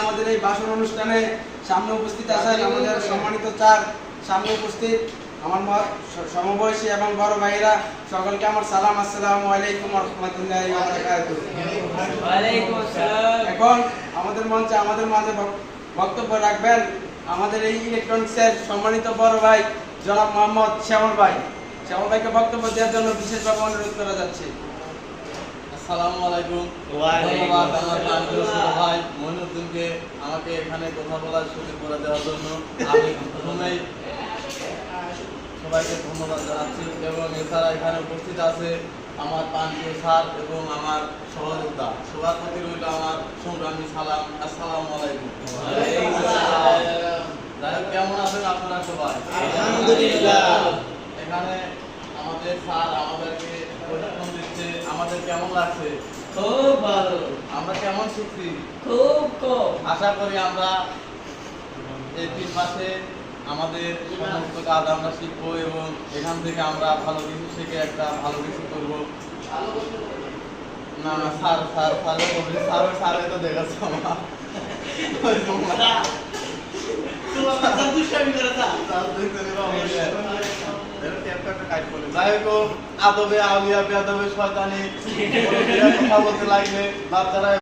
আমাদের এই ভাষণ অনুষ্ঠানে সামনে উপস্থিত আছেন আমাদের সম্মানিত চার সামনে উপস্থিত আমার সমবয়সী এবং বড় ভাইরা সকলকে আমার সালাম। আসসালামু আলাইকুম ওয়া রাহমাতুল্লাহি ওয়া বারাকাতুহু। ওয়ালাইকুম আসসালাম। এখন আমাদের মঞ্চে আমাদের মাঝে বক্তব্য রাখবেন আমাদের এই ইলেকট্রনিক্সের সম্মানিত বড় ভাই জনাব মোহাম্মদ শ্যামল ভাই। শ্যামল ভাইকে বক্তব্য দেওয়ার জন্য বিশেষভাবে অনুরোধ করা যাচ্ছে। আসসালামু আলাইকুম। ধন্যবাদ আমার প্রাণপ্রিয় ছোট ভাই মইনুদ্দিনকে আমাকে এখানে কথা বলার সুযোগ করে দেওয়ার জন্য। আমি প্রথমেই সবাইকে ধন্যবাদ জানাচ্ছি এবং এছাড়া এখানে উপস্থিত আছে আমার প্রাণপ্রিয় স্যার এবং আমার সহযোদ্ধা, সবার প্রতি রইল আমার সংগ্রামী সালাম। আসসালামু আলাইকুম। যাই হোক, কেমন আছেন আপনারা সবাই? আলহামদুলিল্লাহ। এখানে আমাদের স্যার আমাদেরকে প্রশিক্ষণ দিচ্ছে, আমাদের কেমন লাগছে? খুব ভালো। আমরা কেমন শিখছি? খুব কম। আশা করি আমরা এই 3 মাসে আমাদের সমস্ত কাজ আমরা শিখবো এবং এখান থেকে আমরা ভালো কিছু শিখে একটা ভালো কিছু করবো। না না স্যার স্যার স্যারে তো দেখাচ্ছে আমার যাই হোক, আদবে আউলিয়া বেয়াদবে শয়তানি কথা বলতে লাগলে বাচ্চারা